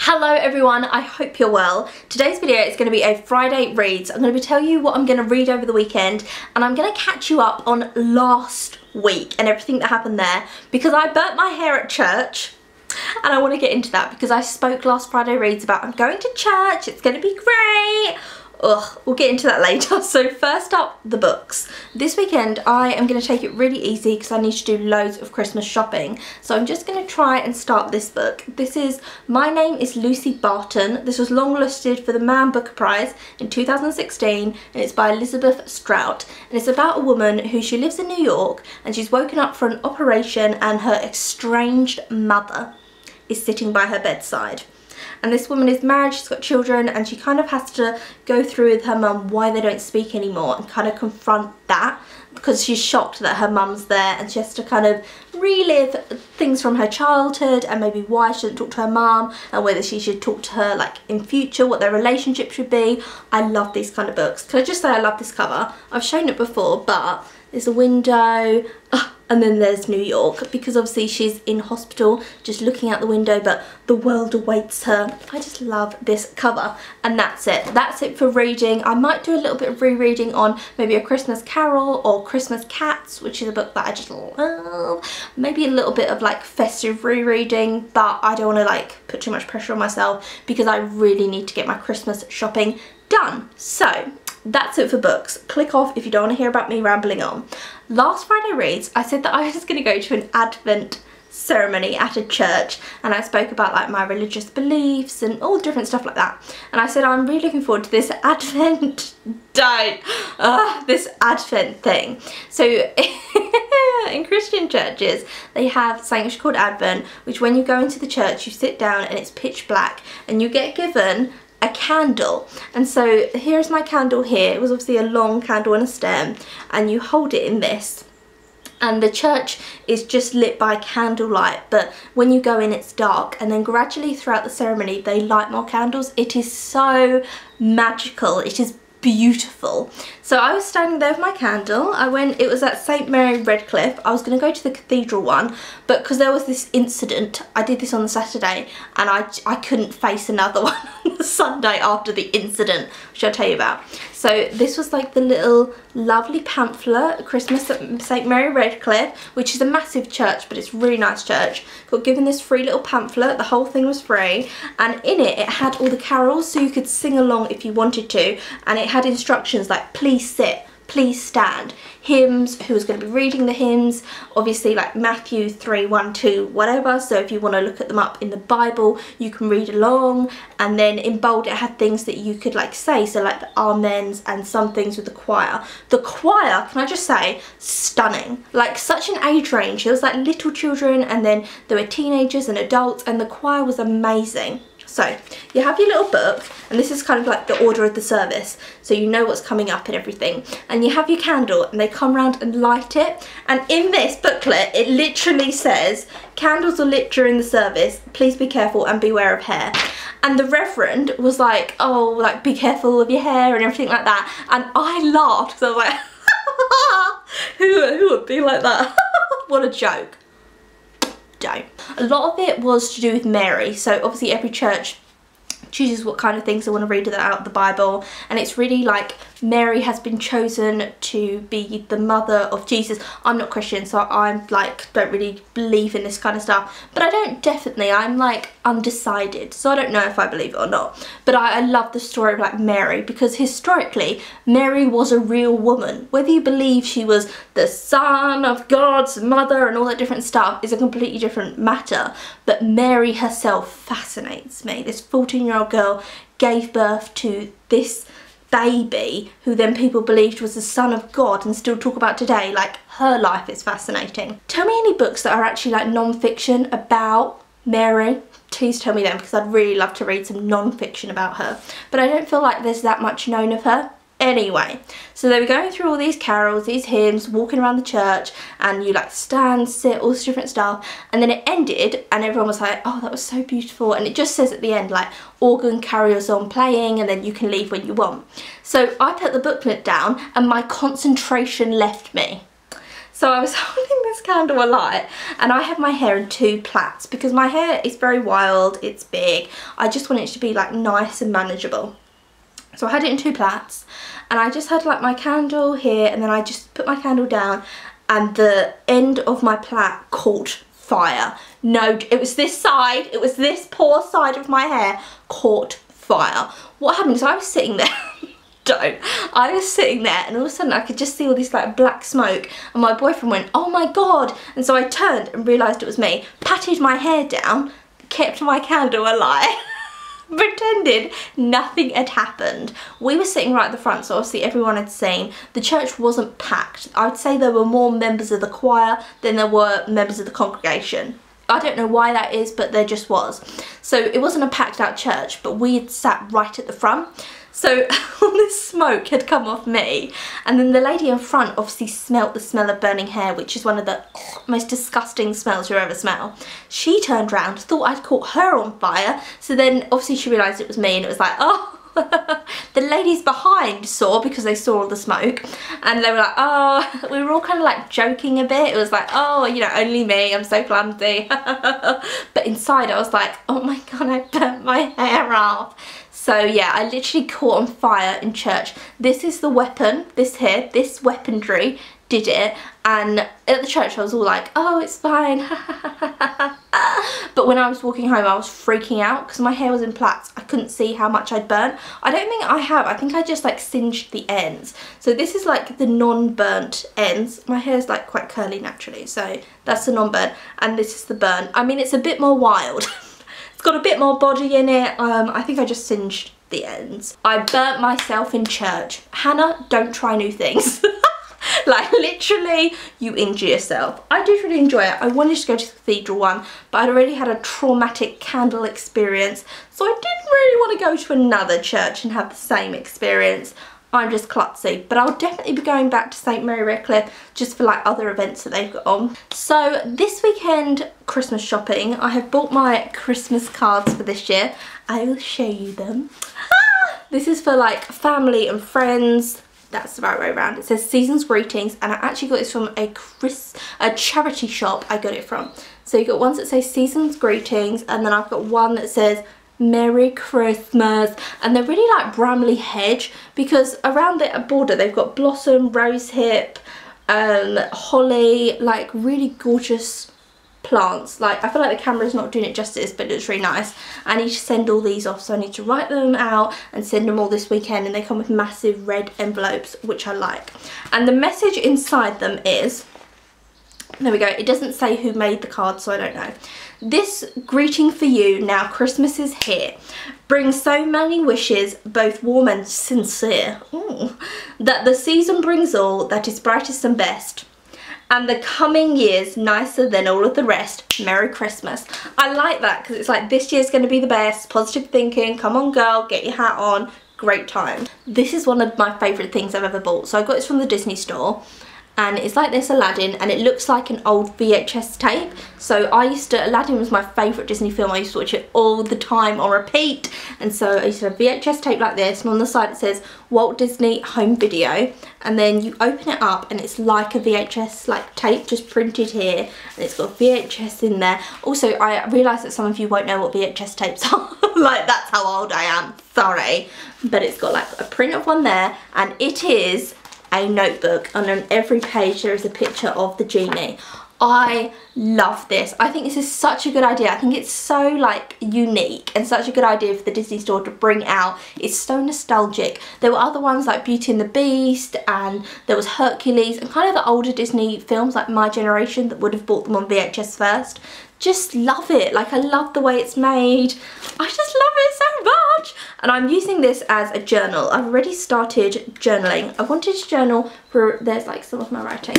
Hello everyone, I hope you're well. Today's video is going to be a Friday Reads. I'm going to be telling you what I'm going to read over the weekend, and I'm going to catch you up on last week and everything that happened there, because I burnt my hair at church and I want to get into that because I spoke last Friday Reads about I'm going to church, it's going to be great. Ugh, we'll get into that later. So first up, the books. This weekend I am going to take it really easy because I need to do loads of Christmas shopping. So I'm just going to try and start this book. This is My Name is Lucy Barton. This was longlisted for the Man Booker Prize in 2016 and it's by Elizabeth Strout. And it's about a woman who she lives in New York and she's woken up for an operation and her estranged mother is sitting by her bedside. And this woman is married, she's got children, and she kind of has to go through with her mum why they don't speak anymore and kind of confront that, because she's shocked that her mum's there and she has to kind of relive things from her childhood and maybe why she doesn't talk to her mum and whether she should talk to her like in future, what their relationship should be. I love these kind of books. Can I just say I love this cover? I've shown it before, but there's a window and then there's New York, because obviously she's in hospital just looking out the window but the world awaits her. I just love this cover, and that's it. That's it for reading. I might do a little bit of rereading on maybe A Christmas Carol or Christmas Cats, which is a book that I just love. Maybe a little bit of like festive rereading, but I don't want to like put too much pressure on myself because I really need to get my Christmas shopping done. So that's it for books. Click off if you don't want to hear about me rambling on. Last Friday Reads, I said that I was going to go to an Advent ceremony at a church, and I spoke about like my religious beliefs and all different stuff like that, and I said I'm really looking forward to this Advent this Advent thing. So in Christian churches they have something called Advent, which when you go into the church you sit down and it's pitch black and you get given a candle. And so here's my candle here. It was obviously a long candle and a stem, and you hold it in this, and the church is just lit by candlelight, but when you go in it's dark, and then gradually throughout the ceremony they light more candles. It is so magical, it is beautiful. So I was standing there with my candle. It was at St Mary Redcliffe. I was going to go to the cathedral one, but because there was this incident, I did this on the Saturday and I couldn't face another one on the Sunday after the incident, which I'll tell you about. So this was like the little lovely pamphlet, Christmas at St Mary Redcliffe, which is a massive church, but it's a really nice church. Got given this free little pamphlet, the whole thing was free, and in it had all the carols so you could sing along if you wanted to, and it had instructions like please sit, please stand, hymns, who was going to be reading the hymns, obviously like Matthew 3, 1, 2, whatever, so if you want to look at them up in the Bible you can read along, and then in bold it had things that you could like say, so like the amens and some things with the choir. The choir, can I just say, stunning, like such an age range. It was like little children and then there were teenagers and adults, and the choir was amazing. So you have your little book, and this is kind of like the order of the service, so you know what's coming up and everything, and you have your candle and they come round and light it, and in this booklet it literally says candles are lit during the service, please be careful and beware of hair. And the reverend was like, oh, like be careful of your hair and everything like that, and I laughed because I was like who would be like that? What a joke. Don't. A lot of it was to do with Mary, so obviously every church chooses what kind of things they want to read out of the Bible, and it's really like Mary has been chosen to be the mother of Jesus. I'm not Christian, so I'm like don't really believe in this kind of stuff, but I'm like undecided, so I don't know if I believe it or not, but I love the story of like Mary, because historically Mary was a real woman. Whether you believe she was the son of God's mother and all that different stuff is a completely different matter, but Mary herself fascinates me. This 14-year-old girl gave birth to this baby who then people believed was the son of God and still talk about today. Like, her life is fascinating. Tell me any books that are actually like non-fiction about Mary. Please tell me them, because I'd really love to read some non-fiction about her, but I don't feel like there's that much known of her. Anyway, so they were going through all these carols, these hymns, walking around the church, and you like stand, sit, all this different stuff, and then it ended and everyone was like, oh, that was so beautiful, and it just says at the end like organ carries on playing and then you can leave when you want. So I put the booklet down and my concentration left me. So I was holding this candle alight, and I have my hair in 2 plaits because my hair is very wild, it's big. I just want it to be like nice and manageable. So I had it in 2 plaits, and I just had like my candle here, and then I just put my candle down, and the end of my plait caught fire. No, it was this side, it was this poor side of my hair caught fire. What happened is I was sitting there, I was sitting there, and all of a sudden I could just see all this like black smoke, and my boyfriend went, oh my god, and so I turned and realised it was me, patted my hair down, kept my candle alight, pretended nothing had happened. We were sitting right at the front, so obviously everyone had seen. The church wasn't packed. I would say there were more members of the choir than there were members of the congregation. I don't know why that is, but there just was. So it wasn't a packed out church, but we had sat right at the front. So all this smoke had come off me, and then the lady in front obviously smelt the smell of burning hair, which is one of the most disgusting smells you ever smell. She turned round, thought I'd caught her on fire, so then obviously she realised it was me, and it was like, oh. The ladies behind saw, because they saw all the smoke, and they were like, oh, we were all kind of like joking a bit. It was like, oh, you know, only me, I'm so clumsy. But inside I was like, oh my god, I burnt my hair off. So yeah, I literally caught on fire in church. This is the weapon, this here, this weaponry did it, and at the church I was all like, oh, it's fine. But when I was walking home I was freaking out because my hair was in plaits. I couldn't see how much I'd burnt. I don't think I have, I think I just like singed the ends. So this is like the non-burnt ends. My hair's like quite curly naturally, so that's the non-burnt, and this is the burnt. I mean, it's a bit more wild. It's got a bit more body in it. I think I just singed the ends. I burnt myself in church. Hannah, don't try new things. Like literally, you injure yourself. I did really enjoy it. I wanted to go to the cathedral one, but I'd already had a traumatic candle experience, so I didn't really want to go to another church and have the same experience. I'm just klutzy, but I'll definitely be going back to St Mary Redcliffe just for like other events that they've got on. So this weekend Christmas shopping, I have bought my Christmas cards for this year. I will show you them. This is for like family and friends. That's the right way around. It says Season's Greetings, and I actually got this from a charity shop I got it from. So you got ones that say Season's Greetings, and then I've got one that says Merry Christmas, and they're really like Bramley Hedge, because around the border they've got blossom, rosehip, holly, like really gorgeous plants. Like I feel like the camera's not doing it justice, but it's really nice. I need to send all these off, so I need to write them out and send them all this weekend, and they come with massive red envelopes, which I like. And the message inside them is, there we go, it doesn't say who made the card, so I don't know. This greeting for you, now Christmas is here, brings so many wishes, both warm and sincere, that the season brings all that is brightest and best, and the coming year's nicer than all of the rest. Merry Christmas. I like that, because it's like, this year's going to be the best, positive thinking, come on girl, get your hat on, great time. This is one of my favourite things I've ever bought. So I got this from the Disney store, and it's like this Aladdin, and it looks like an old VHS tape. So Aladdin was my favourite Disney film. I used to watch it all the time on repeat, and so I used to have a VHS tape like this, and on the side it says Walt Disney Home Video, and then you open it up and it's like a VHS like tape just printed here, and it's got VHS in there. Also, I realise that some of you won't know what VHS tapes are. Like, that's how old I am, sorry. But it's got like a print of one there, and it is a notebook, and on every page there is a picture of the genie. I love this. I think this is such a good idea. I think it's so like unique and such a good idea for the Disney store to bring out. It's so nostalgic. There were other ones like Beauty and the Beast, and there was Hercules, and kind of the older Disney films like my generation that would have bought them on VHS first. Just love it. Like, I love the way it's made. I just love it so much. And I'm using this as a journal. I've already started journaling. I wanted to journal for, there's like some of my writing,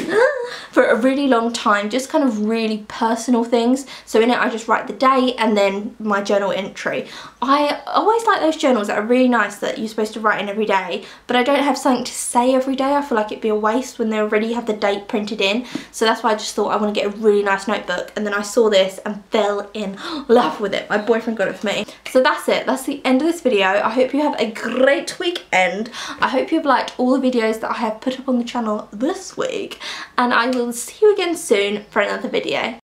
for a really long time, just kind of really personal things. So in it I just write the day and then my journal entry. I always like those journals that are really nice that you're supposed to write in every day, but I don't have something to say every day. I feel like it'd be a waste when they already have the date printed in. So that's why I just thought I want to get a really nice notebook, and then I saw this and fell in love with it. My boyfriend got it for me. So that's it. That's the end of this video. I hope you have a great weekend. I hope you've liked all the videos that I have put up on the channel this week, and and I will see you again soon for another video.